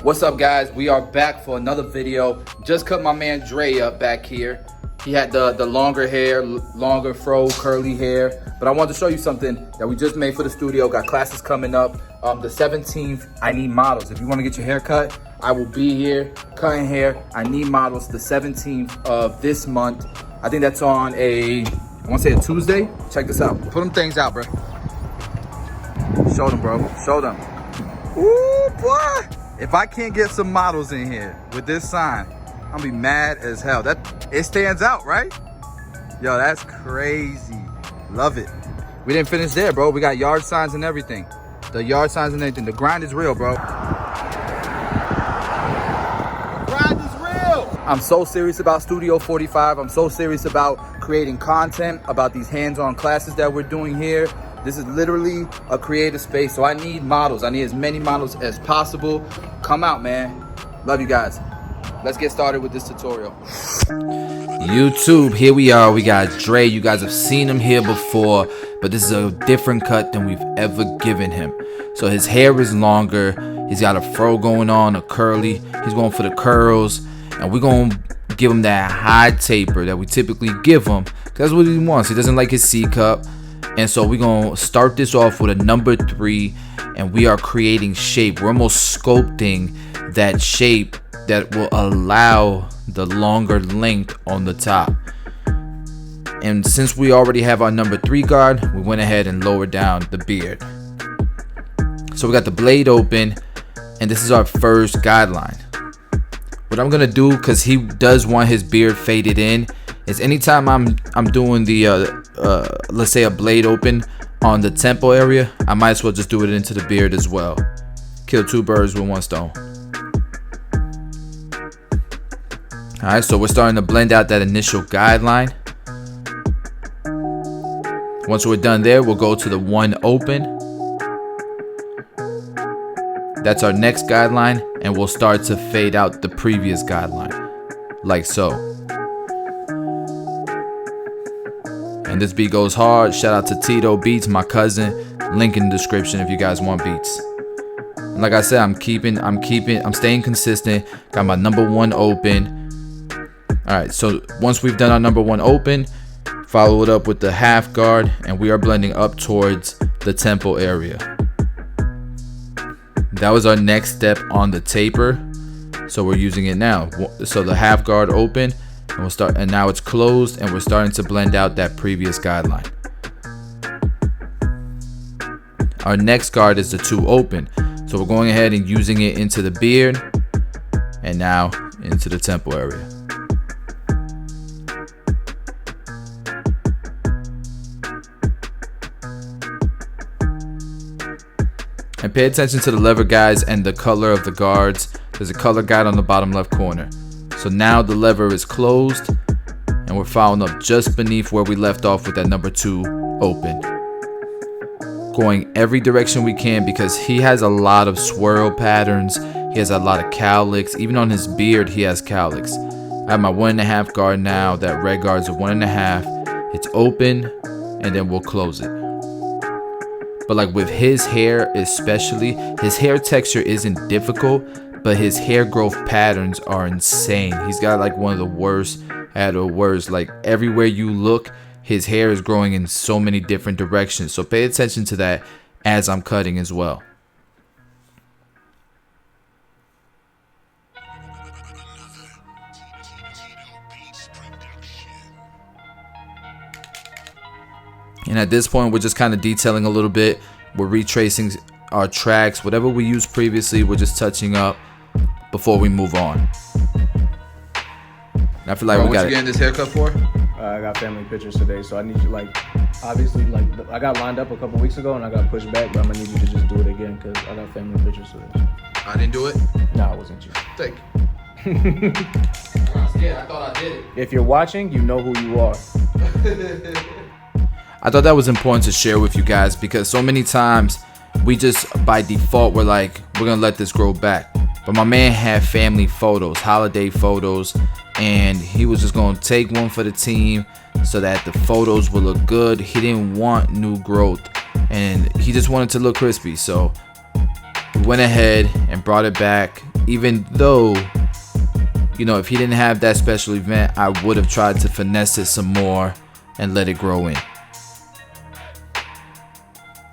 What's up, guys? We are back for another video. Just cut my man Dre up back here. He had the longer hair, longer fro, curly hair. But I wanted to show you something that we just made for the studio. Got classes coming up. The 17th, I need models. If you want to get your hair cut, I will be here cutting hair. I need models the 17th of this month. I think that's on I want to say a Tuesday. Check this out. Put them things out, bro. Show them, bro. Show them. Ooh, boy. If I can't get some models in here with this sign, I'm gonna be mad as hell. It stands out, right? Yo, that's crazy. Love it. We didn't finish there, bro. We got yard signs and everything. The yard signs and everything. The grind is real, bro. The grind is real. I'm so serious about Studio 45. I'm so serious about creating content, about these hands-on classes that we're doing here. This is literally a creative space, so I need models. I need as many models as possible. Come out, man. Love you guys. Let's get started with this tutorial. YouTube, here we are. We got Dre. You guys have seen him here before, but this is a different cut than we've ever given him. So his hair is longer. He's got a fro going on, a curly. He's going for the curls, and we're going to give him that high taper that we typically give him. That's what he wants. He doesn't like his C cup. And so we're going to start this off with a number 3, and we are creating shape. We're almost sculpting that shape that will allow the longer length on the top. And since we already have our number 3 guard, we went ahead and lowered down the beard. So we got the blade open, and this is our first guideline. What I'm going to do, because he does want his beard faded in, is anytime I'm doing the let's say a blade open on the temple area, I might as well just do it into the beard as well. Kill 2 birds with 1 stone. Alright, so we're starting to blend out that initial guideline. Once we're done there, we'll go to the 1 open. That's our next guideline, and we'll start to fade out the previous guideline, like so. And this beat goes hard. Shout out to Tito Beats, my cousin. Link in the description if you guys want beats. And like I said, I'm staying consistent. Got my number 1 open. Alright, so once we've done our number 1 open, follow it up with the half guard, and we are blending up towards the temple area. That was our next step on the taper. So we're using it now. So the half guard open. And we'll start, and now it's closed, and we're starting to blend out that previous guideline. Our next guard is the 2 open, so we're going ahead and using it into the beard, and now into the temple area. And pay attention to the lever guides and the color of the guards. There's a color guide on the bottom left corner. So now the lever is closed, and we're following up just beneath where we left off with that number 2 open. Going every direction we can because he has a lot of swirl patterns. He has a lot of cowlicks. Even on his beard, he has cowlicks. I have my 1.5 guard now. That red guard is a 1.5. It's open, and then we'll close it. But like with his hair especially, his hair texture isn't difficult, but his hair growth patterns are insane. He's got like one of the worst at the worst. Like everywhere you look, his hair is growing in so many different directions. So pay attention to that as I'm cutting as well. And at this point, we're just kind of detailing a little bit. We're retracing our tracks. Whatever we used previously, we're just touching up before we move on. And I feel like What you getting this haircut for? I got family pictures today, so I need you, like, obviously, like, I got lined up a couple weeks ago and I got pushed back, but I'm gonna need you to just do it again because I got family pictures today. I didn't do it? Nah, it wasn't you. Thank you. I'm scared. I thought I did it. If you're watching, you know who you are. I thought that was important to share with you guys because so many times we just by default we're like, we're gonna let this grow back. But my man had family photos, holiday photos, and he was just gonna take one for the team so that the photos would look good. He didn't want new growth, and he just wanted to look crispy. So we went ahead and brought it back, even though, you know, if he didn't have that special event, I would have tried to finesse it some more and let it grow in.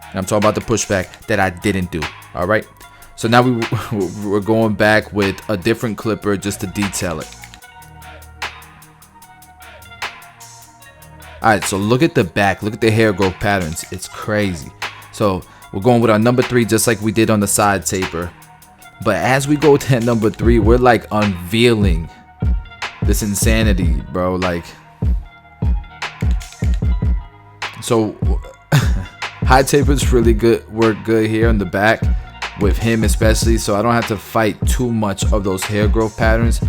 And I'm talking about the pushback that I didn't do. All right. So now we're going back with a different clipper just to detail it. All right, so look at the back. Look at the hair growth patterns. It's crazy. So we're going with our number 3 just like we did on the side taper. But as we go to that number 3, we're like unveiling this insanity, bro. Like, so high tapers really good, work good here in the back with him especially. So I don't have to fight too much of those hair growth patterns.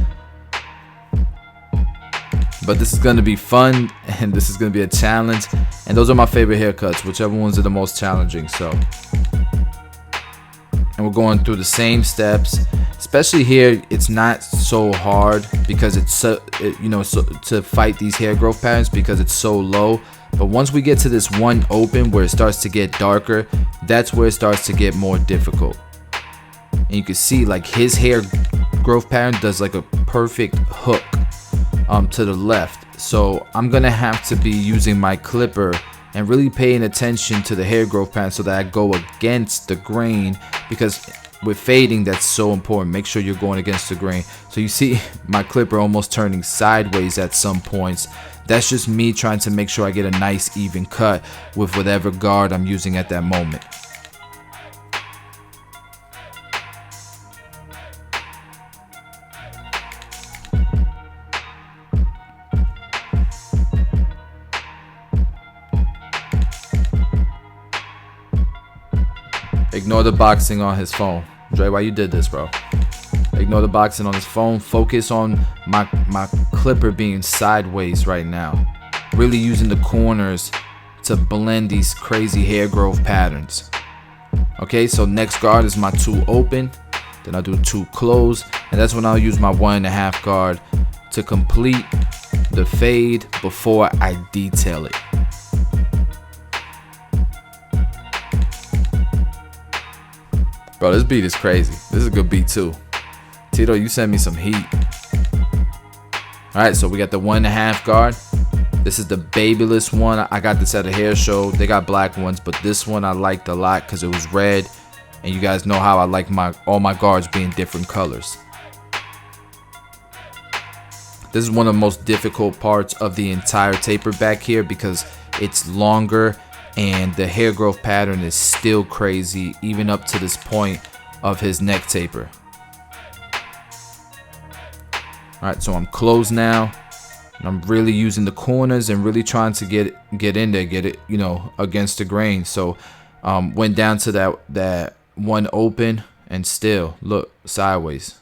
But this is going to be fun, and this is going to be a challenge. And those are my favorite haircuts, whichever ones are the most challenging. So, and we're going through the same steps. Especially here, it's not so hard because it's so, you know, so to fight these hair growth patterns because it's so low. But once we get to this one open where it starts to get darker, that's where it starts to get more difficult. And you can see like his hair growth pattern does like a perfect hook to the left. So I'm gonna have to be using my clipper and really paying attention to the hair growth pattern so that I go against the grain, because with fading that's so important. Make sure you're going against the grain. So you see my clipper almost turning sideways at some points. That's just me trying to make sure I get a nice even cut with whatever guard I'm using at that moment. Ignore the boxing on his phone. Dre, why you did this, bro? Ignore the boxing on his phone. Focus on my clipper being sideways right now. Really using the corners to blend these crazy hair growth patterns. Okay, so next guard is my 2 open. Then I'll do 2 close. And that's when I'll use my 1.5 guard to complete the fade before I detail it. Bro, this beat is crazy. This is a good beat too. Tito, you sent me some heat. Alright, so we got the 1.5 guard. This is the babyless one. I got this at a hair show. They got black ones, but this one I liked a lot because it was red. And you guys know how I like all my guards being different colors. This is one of the most difficult parts of the entire taper back here because it's longer and the hair growth pattern is still crazy even up to this point of his neck taper. Alright, so I'm closed now. And I'm really using the corners and really trying to get in there, get it, you know, against the grain. So went down to that one open and still look sideways.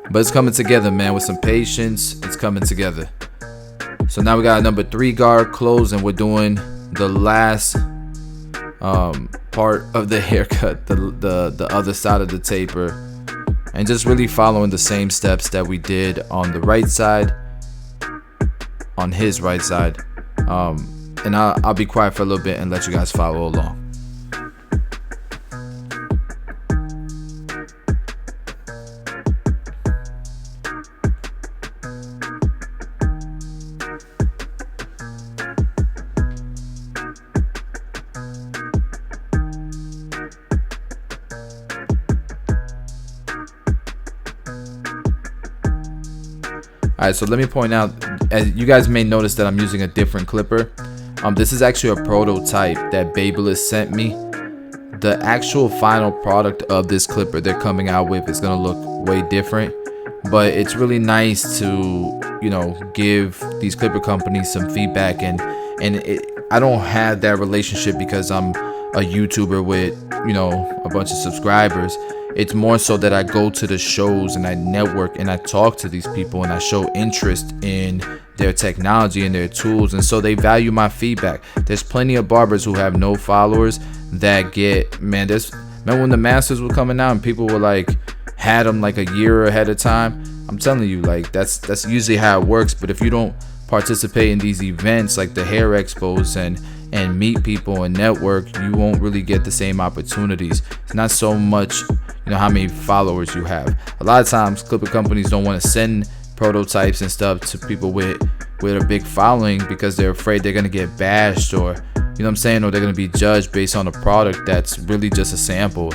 But it's coming together, man. With some patience, it's coming together. So now we got a number 3 guard closed, and we're doing the last part of the haircut, the other side of the taper, and just really following the same steps that we did on the right side, on his right side. And I'll be quiet for a little bit and let you guys follow along. Alright, so let me point out, as you guys may notice that I'm using a different clipper. This is actually a prototype that Babylist sent me. The actual final product of this clipper they're coming out with is going to look way different. But it's really nice to, you know, give these clipper companies some feedback. And I don't have that relationship because I'm a YouTuber with, you know, a bunch of subscribers. It's more so that I go to the shows and I network and I talk to these people and I show interest in their technology and their tools, and so they value my feedback. There's plenty of barbers who have no followers that get, man, remember when the masters were coming out and people were like, had them like a year ahead of time, I'm telling you, like that's usually how it works. But if you don't participate in these events like the hair expos and meet people and network, you won't really get the same opportunities. It's not so much, how many followers you have. A lot of times clipper companies don't want to send prototypes and stuff to people with a big following because they're afraid they're going to get bashed, or or they're going to be judged based on a product that's really just a sample.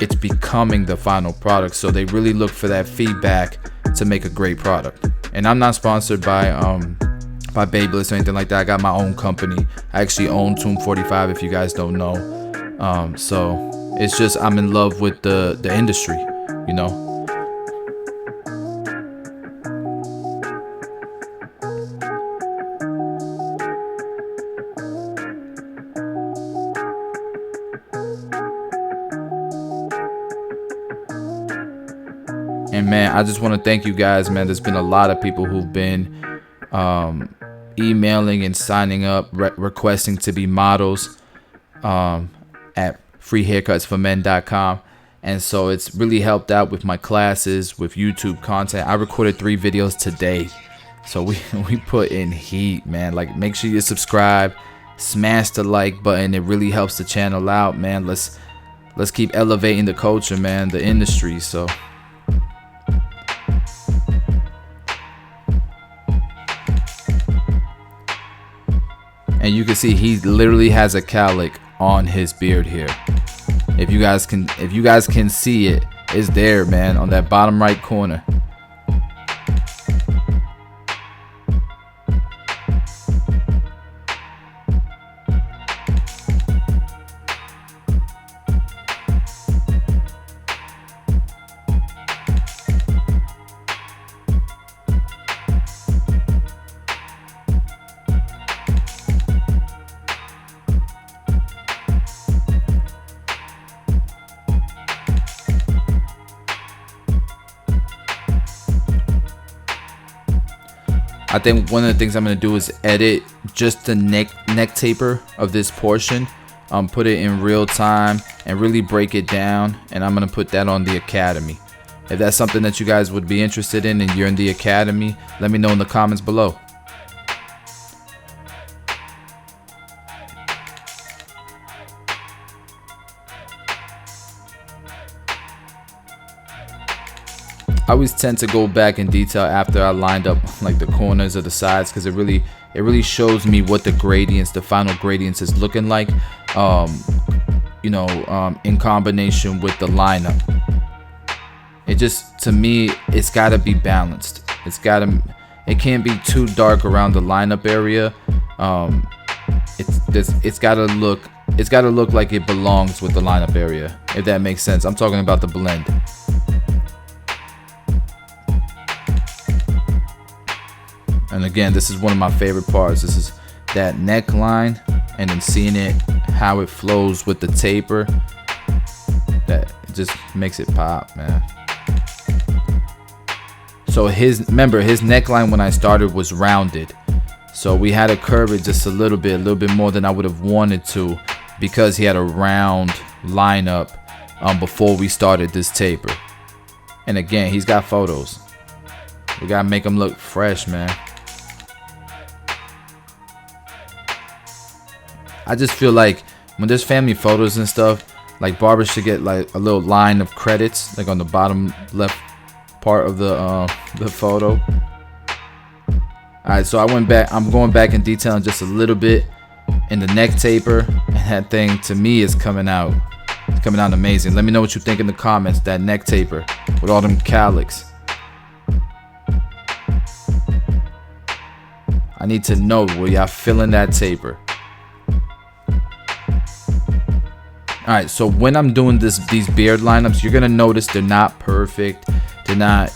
It's becoming the final product, so they really look for that feedback to make a great product. And I'm not sponsored by Babelist or anything like that. I got my own company. I actually own Tomb 45, if you guys don't know. So it's just I'm in love with the industry, And man, I just want to thank you guys, man. There's been a lot of people who've been emailing and signing up, requesting to be models at freehaircutsformen.com. And so it's really helped out with my classes, with YouTube content. I recorded 3 videos today. So we put in heat, man. Like, make sure you subscribe, smash the like button. It really helps the channel out, man. Let's keep elevating the culture, man, the industry. So and you can see he literally has a cowlick on his beard here. If you guys can see it, it's there, man, on that bottom right corner. I think one of the things I'm going to do is edit just the neck taper of this portion, put it in real time and really break it down, and I'm going to put that on the Academy. If that's something that you guys would be interested in and you're in the Academy, let me know in the comments below. I always tend to go back in detail after I lined up like the corners or the sides, because it really shows me what the gradients, the final gradients is looking like, in combination with the lineup. It just, to me, it's got to be balanced. It can't be too dark around the lineup area. It's got to look like it belongs with the lineup area, if that makes sense. I'm talking about the blend. And again, this is one of my favorite parts. This is that neckline, and then seeing it, how it flows with the taper. That just makes it pop, man. So his neckline when I started was rounded. So we had to curve it just a little bit more than I would have wanted to, because he had a round lineup before we started this taper. And again, he's got photos. We gotta make him look fresh, man. I just feel like when there's family photos and stuff, like barbers should get like a little line of credits, like on the bottom left part of the photo. Alright, so I'm going back in detail in just a little bit in the neck taper, and that thing to me is coming out. It's coming out amazing. Let me know what you think in the comments, that neck taper with all them cowlicks. I need to know, were y'all feeling that taper? Alright, so when I'm doing these beard lineups, you're gonna notice they're not perfect. They're not,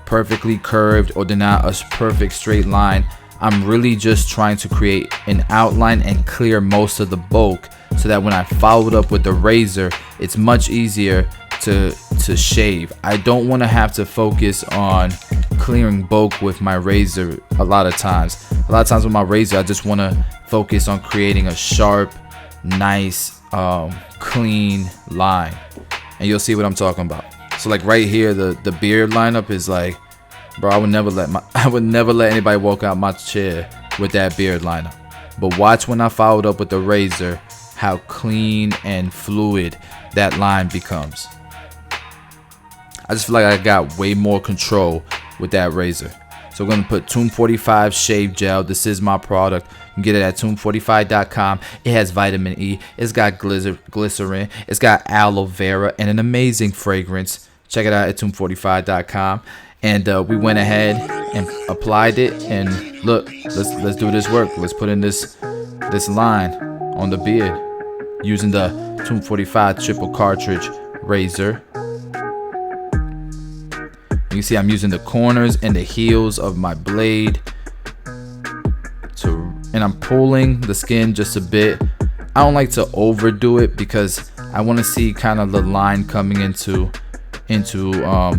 perfectly curved, or they're not a perfect straight line. I'm really just trying to create an outline and clear most of the bulk, so that when I follow it up with the razor, it's much easier to shave. I don't want to have to focus on clearing bulk with my razor a lot of times. A lot of times with my razor, I just want to focus on creating a sharp, nice, clean line. and you'll see what I'm talking about. So like right here, the beard lineup is like, bro, I would never let anybody walk out my chair with that beard lineup. But watch when I followed up with the razor, how clean and fluid that line becomes. I just feel like I got way more control with that razor. So we're gonna put Tomb 45 shave gel. This is my product. You can get it at tomb45.com. It has vitamin E. It's got glycerin. It's got aloe vera and an amazing fragrance. Check it out at tomb45.com. And we went ahead and applied it. And look, let's do this work. Let's put in this line on the beard using the Tomb 45 triple cartridge razor. You can see I'm using the corners and the heels of my blade and I'm pulling the skin just a bit. I don't like to overdo it because I want to see kind of the line coming into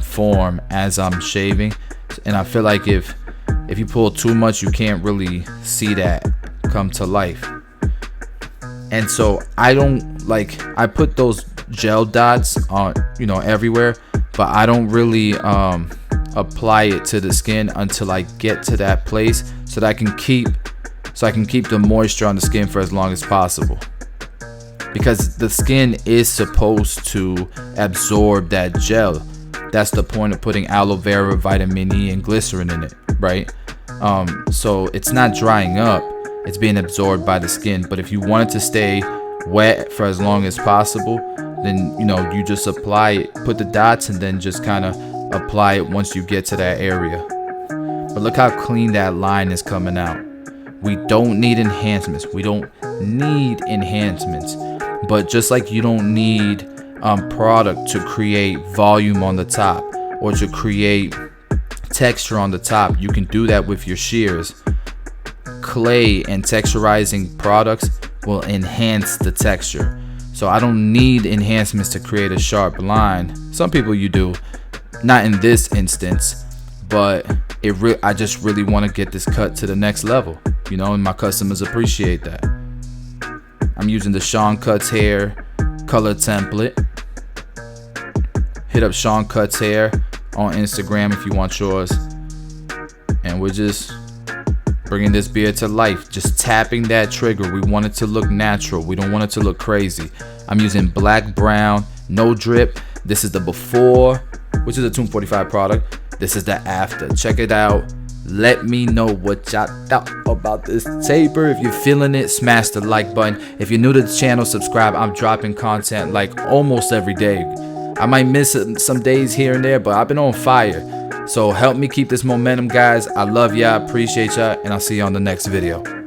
form as I'm shaving, and I feel like if you pull too much, you can't really see that come to life. And so I put those gel dots on, everywhere, but I don't really apply it to the skin until I get to that place so that I can keep the moisture on the skin for as long as possible, because the skin is supposed to absorb that gel. That's the point of putting aloe vera, vitamin E, and glycerin in it, right? So it's not drying up, it's being absorbed by the skin. But if you want it to stay wet for as long as possible, then you just apply it, put the dots, and then just kind of apply it once you get to that area. But look how clean that line is coming out. We don't need enhancements. But just like you don't need product to create volume on the top or to create texture on the top, you can do that with your shears. Clay and texturizing products will enhance the texture. So I don't need enhancements to create a sharp line. Some people you do, not in this instance, but I just really want to get this cut to the next level, and my customers appreciate that. I'm using the Sean Cuts Hair color template. Hit up Sean Cuts Hair on Instagram if you want yours. And we're just bringing this beard to life, just tapping that trigger. We want it to look natural. We don't want it to look crazy. I'm using black brown, no drip. This is the before, which is a Tomb 45 product. This is the after. Check it out. Let me know what y'all thought about this taper. If you're feeling it, smash the like button. If you're new to the channel, subscribe. I'm dropping content like almost every day. I might miss some days here and there, but I've been on fire. So help me keep this momentum, guys. I love y'all, appreciate y'all, and I'll see you on the next video.